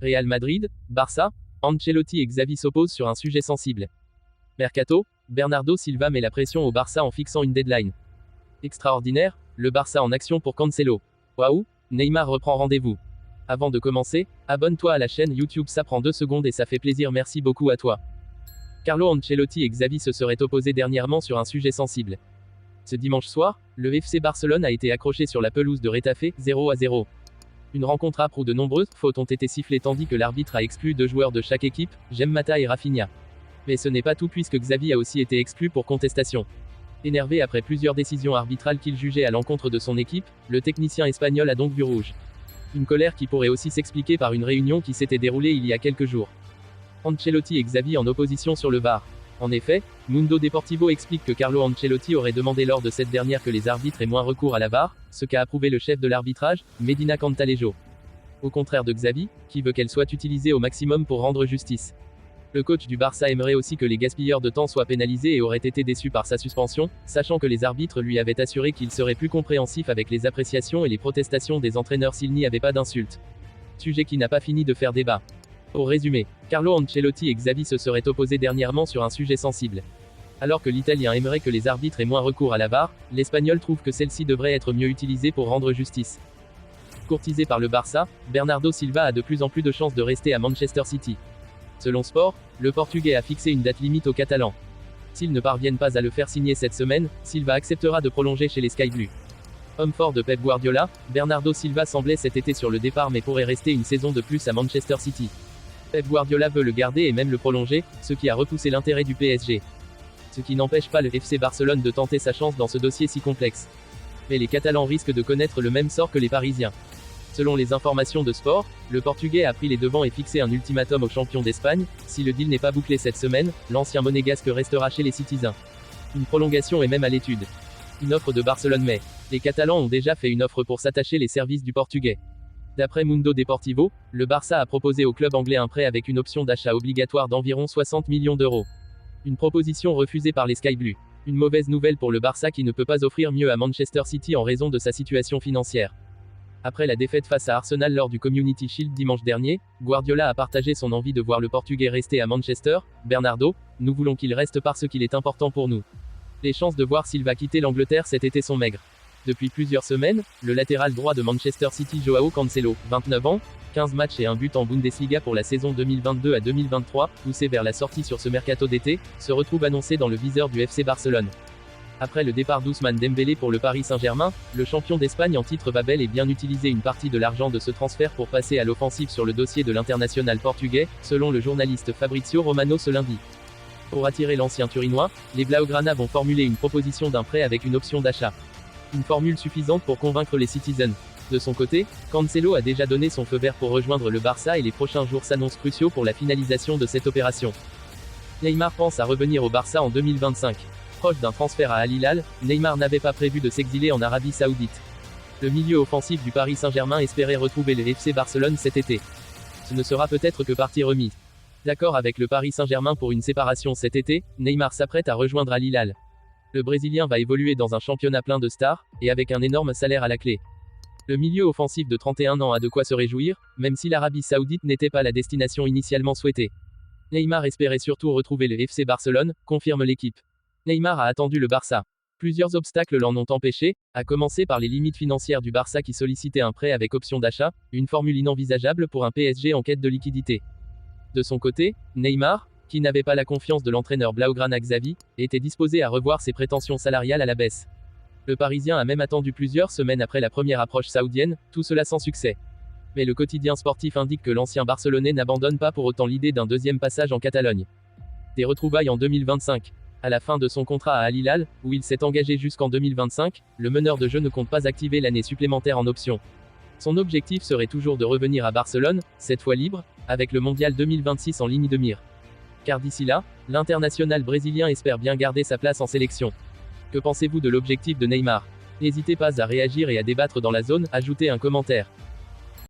Real Madrid, Barça, Ancelotti et Xavi s'opposent sur un sujet sensible. Mercato, Bernardo Silva met la pression au Barça en fixant une deadline. Extraordinaire, le Barça en action pour Cancelo. Waouh, Neymar reprend rendez-vous. Avant de commencer, abonne-toi à la chaîne YouTube, ça prend 2 secondes et ça fait plaisir, merci beaucoup à toi. Carlo Ancelotti et Xavi se seraient opposés dernièrement sur un sujet sensible. Ce dimanche soir, le FC Barcelone a été accroché sur la pelouse de Retafe, 0-0. Une rencontre âpre où de nombreuses fautes ont été sifflées tandis que l'arbitre a exclu 2 joueurs de chaque équipe, Juan Mata et Rafinha. Mais ce n'est pas tout puisque Xavi a aussi été exclu pour contestation. Énervé après plusieurs décisions arbitrales qu'il jugeait à l'encontre de son équipe, le technicien espagnol a donc vu rouge. Une colère qui pourrait aussi s'expliquer par une réunion qui s'était déroulée il y a quelques jours. Ancelotti et Xavi en opposition sur le VAR. En effet, Mundo Deportivo explique que Carlo Ancelotti aurait demandé lors de cette dernière que les arbitres aient moins recours à la VAR, ce qu'a approuvé le chef de l'arbitrage, Medina Cantalejo. Au contraire de Xavi, qui veut qu'elle soit utilisée au maximum pour rendre justice. Le coach du Barça aimerait aussi que les gaspilleurs de temps soient pénalisés et aurait été déçu par sa suspension, sachant que les arbitres lui avaient assuré qu'il serait plus compréhensif avec les appréciations et les protestations des entraîneurs s'il n'y avait pas d'insultes. Sujet qui n'a pas fini de faire débat. Pour résumer, Carlo Ancelotti et Xavi se seraient opposés dernièrement sur un sujet sensible. Alors que l'Italien aimerait que les arbitres aient moins recours à la VAR, l'Espagnol trouve que celle-ci devrait être mieux utilisée pour rendre justice. Courtisé par le Barça, Bernardo Silva a de plus en plus de chances de rester à Manchester City. Selon Sport, le Portugais a fixé une date limite aux Catalans. S'ils ne parviennent pas à le faire signer cette semaine, Silva acceptera de prolonger chez les Sky Blues. Homme fort de Pep Guardiola, Bernardo Silva semblait cet été sur le départ mais pourrait rester une saison de plus à Manchester City. Pep Guardiola veut le garder et même le prolonger, ce qui a repoussé l'intérêt du PSG. Ce qui n'empêche pas le FC Barcelone de tenter sa chance dans ce dossier si complexe. Mais les Catalans risquent de connaître le même sort que les Parisiens. Selon les informations de Sport, le Portugais a pris les devants et fixé un ultimatum au champion d'Espagne. Si le deal n'est pas bouclé cette semaine, l'ancien monégasque restera chez les Citizens. Une prolongation est même à l'étude. Une offre de Barcelone mais les Catalans ont déjà fait une offre pour s'attacher les services du Portugais. D'après Mundo Deportivo, le Barça a proposé au club anglais un prêt avec une option d'achat obligatoire d'environ 60 millions d'euros. Une proposition refusée par les Sky Blues. Une mauvaise nouvelle pour le Barça qui ne peut pas offrir mieux à Manchester City en raison de sa situation financière. Après la défaite face à Arsenal lors du Community Shield dimanche dernier, Guardiola a partagé son envie de voir le Portugais rester à Manchester. Bernardo, nous voulons qu'il reste parce qu'il est important pour nous. Les chances de voir s'il va quitter l'Angleterre cet été sont maigres. Depuis plusieurs semaines, le latéral droit de Manchester City Joao Cancelo, 29 ans, 15 matchs et un but en Bundesliga pour la saison 2022 à 2023, poussé vers la sortie sur ce mercato d'été, se retrouve annoncé dans le viseur du FC Barcelone. Après le départ d'Ousmane Dembélé pour le Paris Saint-Germain, le champion d'Espagne en titre va bel et bien utiliser une partie de l'argent de ce transfert pour passer à l'offensive sur le dossier de l'international portugais, selon le journaliste Fabrizio Romano ce lundi. Pour attirer l'ancien Turinois, les Blaugrana vont formuler une proposition d'un prêt avec une option d'achat. Une formule suffisante pour convaincre les Citizens. De son côté, Cancelo a déjà donné son feu vert pour rejoindre le Barça et les prochains jours s'annoncent cruciaux pour la finalisation de cette opération. Neymar pense à revenir au Barça en 2025. Proche d'un transfert à Al Hilal, Neymar n'avait pas prévu de s'exiler en Arabie Saoudite. Le milieu offensif du Paris Saint-Germain espérait retrouver le FC Barcelone cet été. Ce ne sera peut-être que partie remise. D'accord avec le Paris Saint-Germain pour une séparation cet été, Neymar s'apprête à rejoindre Al Hilal. Le Brésilien va évoluer dans un championnat plein de stars, et avec un énorme salaire à la clé. Le milieu offensif de 31 ans a de quoi se réjouir, même si l'Arabie Saoudite n'était pas la destination initialement souhaitée. Neymar espérait surtout retrouver le FC Barcelone, confirme l'équipe. Neymar a attendu le Barça. Plusieurs obstacles l'en ont empêché, à commencer par les limites financières du Barça qui sollicitait un prêt avec option d'achat, une formule inenvisageable pour un PSG en quête de liquidité. De son côté, Neymar, qui n'avait pas la confiance de l'entraîneur Blaugrana Xavi, était disposé à revoir ses prétentions salariales à la baisse. Le Parisien a même attendu plusieurs semaines après la première approche saoudienne, tout cela sans succès. Mais le quotidien sportif indique que l'ancien Barcelonais n'abandonne pas pour autant l'idée d'un deuxième passage en Catalogne. Des retrouvailles en 2025. À la fin de son contrat à Al Hilal, où il s'est engagé jusqu'en 2025, le meneur de jeu ne compte pas activer l'année supplémentaire en option. Son objectif serait toujours de revenir à Barcelone, cette fois libre, avec le Mondial 2026 en ligne de mire. Car d'ici là, l'international brésilien espère bien garder sa place en sélection. Que pensez-vous de l'objectif de Neymar? N'hésitez pas à réagir et à débattre dans la zone, ajoutez un commentaire.